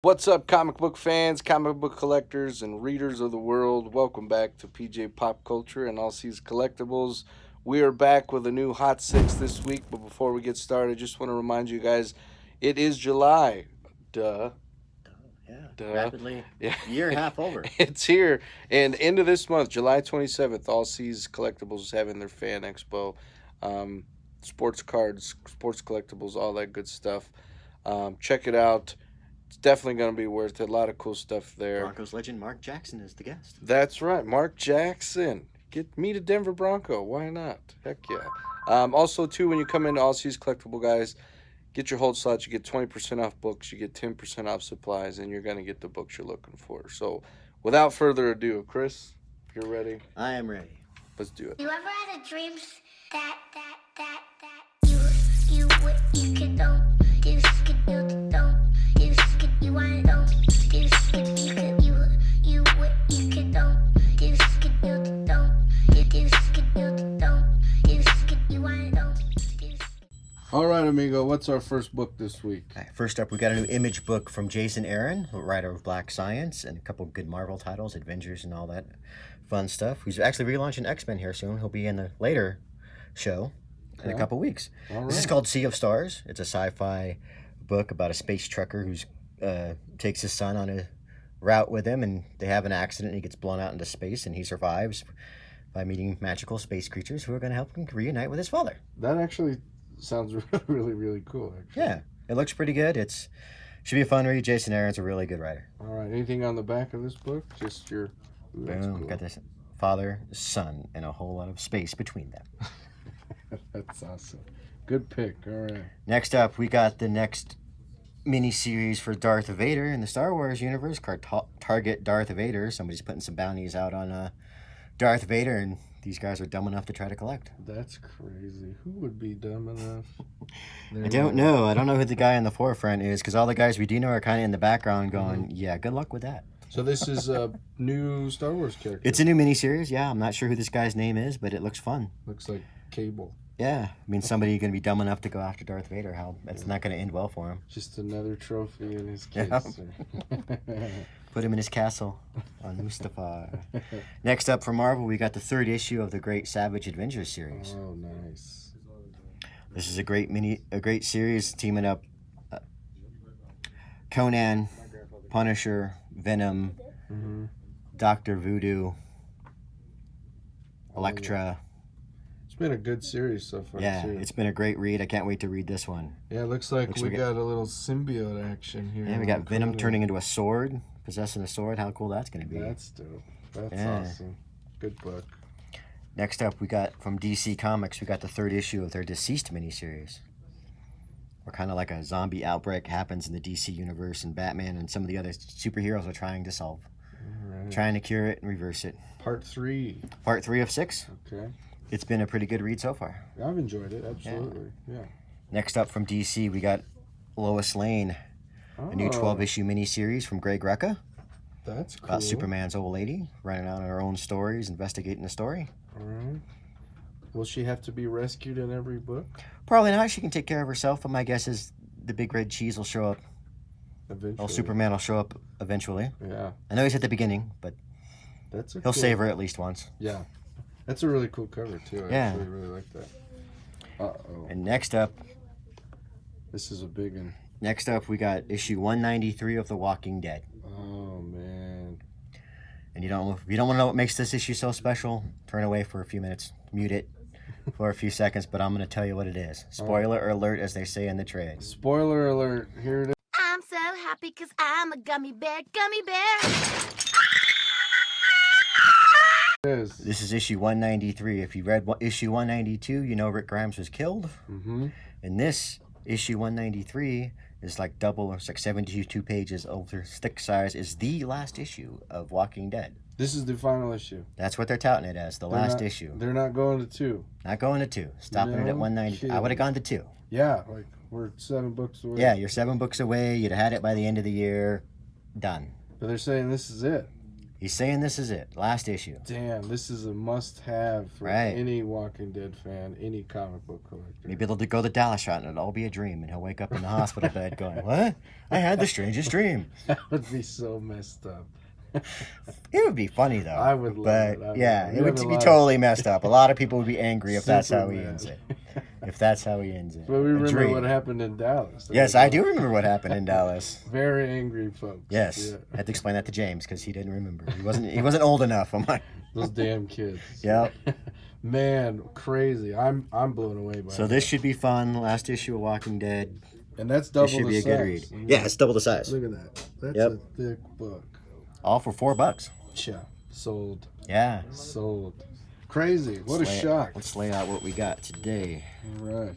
What's up, comic book fans, comic book collectors, and readers of the world? Welcome back to PJ Pop Culture and All Seas Collectibles. We are back with a new Hot Six this week, but before we get started, I just want to remind you guys it is July. Duh. Yeah, Duh. rapidly, Yeah. year half over. It's here. And end of this month, July 27th, All Seas Collectibles is having their fan expo. Um, Sports cards, sports collectibles, all that good stuff. Check it out. It's definitely going to be worth it. A lot of cool stuff there. Broncos legend Mark Jackson is the guest. That's right, Mark Jackson. Get meet a Denver Bronco. Why not? Heck yeah. Also, too, when you come into All Seas Collectible, guys, get your hold slots. You get 20% off books. You get 10% off supplies, and you're going to get the books you're looking for. So, without further ado, Chris, if you're ready, I am ready. let's do it. You ever had a dreams that you could don't you could don't you want don't you could don't you want don't. All right, amigo. What's our first book this week? All right, first up, we got a new image book from Jason Aaron, writer of Black Science, and a couple good Marvel titles, Avengers and all that fun stuff. He's actually relaunching X-Men here soon. He'll be in the later show in a couple weeks. All This is right. called Sea of Stars. It's a sci-fi book about a space trucker who's takes his son on a route with him, and they have an accident, and he gets blown out into space, and he survives by meeting magical space creatures who are going to help him reunite with his father. That actually sounds really, really cool. Actually. Yeah, it looks pretty good. It's should be a fun read. Jason Aaron's a really good writer. All right. Anything on the back of this book? Just your. Ooh, that's Boom, cool. got this father, son, and a whole lot of space between them. That's awesome. Good pick. All right. Next up, we got the next mini-series for Darth Vader in the Star Wars universe called Target Darth Vader. Somebody's putting some bounties out on Darth Vader, and these guys are dumb enough to try to collect. That's crazy. Who would be dumb enough? I don't know. I don't know who the guy in the forefront is, because all the guys we do know are kind of in the background going, yeah, good luck with that. So this is a new Star Wars character. It's a new mini-series, yeah. I'm not sure who this guy's name is, but it looks fun. Looks like Cable. Yeah, I mean, somebody going to be dumb enough to go after Darth Vader. How that's not going to end well for him. Just another trophy in his case. Yeah. Put him in his castle on Mustafar. Next up for Marvel, we got the third issue of the Great Savage Adventures series. Oh, nice. This is a great series teaming up Conan, Punisher, Venom, Mm-hmm. Doctor Voodoo, Elektra. It's been a good series so far. Yeah, too. it's been a great read. I can't wait to read this one. Yeah, it looks like Looks we like got a little symbiote action here. Yeah, we got on Venom Conan. turning into a sword, possessing a sword. How cool that's going to be. That's dope. That's Yeah. awesome. Good book. Next up, we got from DC Comics, we got the third issue of their Deceased miniseries. Where kind of like a zombie outbreak happens in the DC universe, and Batman and some of the other superheroes are trying to solve. All right. Trying to cure it and reverse it. Part 3. Part 3 of 6. Okay. It's been a pretty good read so far. I've enjoyed it. Absolutely. Yeah. Next up from DC, we got Lois Lane, a new 12-issue miniseries from Greg Rucka That's cool. about Superman's old lady running out on her own stories, investigating the story. All right. Will she have to be rescued in every book? Probably not. She can take care of herself, but my guess is the big red cheese will show up. Eventually. Oh, Superman will show up eventually. Yeah. I know he's at the beginning, but That's a he'll cool... save her at least once. Yeah. That's a really cool cover, too. I Yeah. actually really like that. Uh-oh. And next up, This is a big one. we got issue 193 of The Walking Dead. Oh, man. And if you don't want to know what makes this issue so special, turn away for a few minutes, mute it for a few seconds, but I'm going to tell you what it is. Spoiler alert, as they say in the trade. Spoiler alert. Here it is. I'm so happy 'cause I'm a gummy bear. This is issue 193. If you read issue 192, you know Rick Grimes was killed. Mm-hmm. And this issue 193 is like double, it's like 72 pages over thick size, is the last issue of Walking Dead. This is the final issue. That's what they're touting it as, the last issue. They're not going to 2. Not going to 2. Stopping it at 190. kidding. I would have gone to 2. Yeah, like we're 7 books away. Yeah, you're 7 books away. You'd have had it by the end of the year. Done. But they're saying this is it. He's saying this is it. Last issue. Damn, this is a must-have for Right. any Walking Dead fan, any comic book collector. Maybe they'll go the Dallas route and it'll all be a dream, and he'll wake up in the hospital bed going, "What? I had the strangest dream." That would be so messed up. It would be funny though. I would love but it. I would yeah, love it it. would We be have a totally messed up. A lot of people would be angry if that's how he Superman. ends it. If that's how he ends it. But we A remember dream. what happened in Dallas. Yes, I do remember what happened in Dallas. Very angry folks. Yes, Yeah. I had to explain that to James because he didn't remember. He wasn't old enough. I'm like, Those damn kids. Yep. Man, crazy. I'm blown away by so this should be fun. Last issue of Walking Dead. And that's double This should the be a size. good read. Yeah, it's double the size. Look at that. That's Yep. a thick book. All for $4. Yeah. Sold. Yeah. Sold. Crazy. What a shock. Let's lay out what we got today. All right.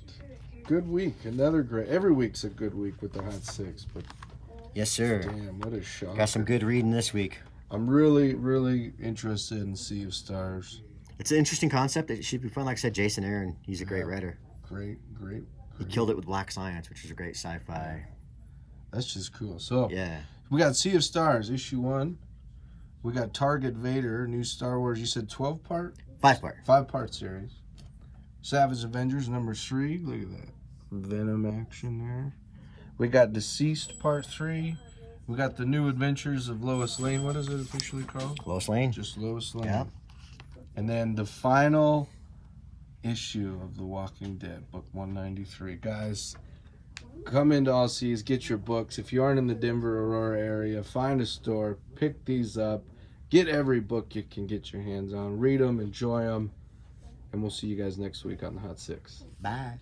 Good week. Another great. Every week's a good week with the Hot Six, but Yes, sir. damn, what a shock. Got some good reading this week. I'm really, really interested in Sea of Stars. It's an interesting concept. It should be fun. Like I said, Jason Aaron, he's a great Yeah. writer. Great. He killed it with Black Science, which is a great sci-fi. That's just cool. So Yeah. we got Sea of Stars, issue 1. We got Target Vader, new Star Wars. You said 12-part? 5-part. 5-part series. Savage Avengers number 3. Look at that. Venom action there. We got Deceased part 3. We got the New Adventures of Lois Lane. What is it officially called? Lois Lane. Just Lois Lane. Yeah. And then the final issue of The Walking Dead, book 193. Guys, come into All Seas, get your books. If you aren't in the Denver, Aurora area, find a store, pick these up. Get every book you can get your hands on. Read them, enjoy them. And we'll see you guys next week on the Hot Six. Bye.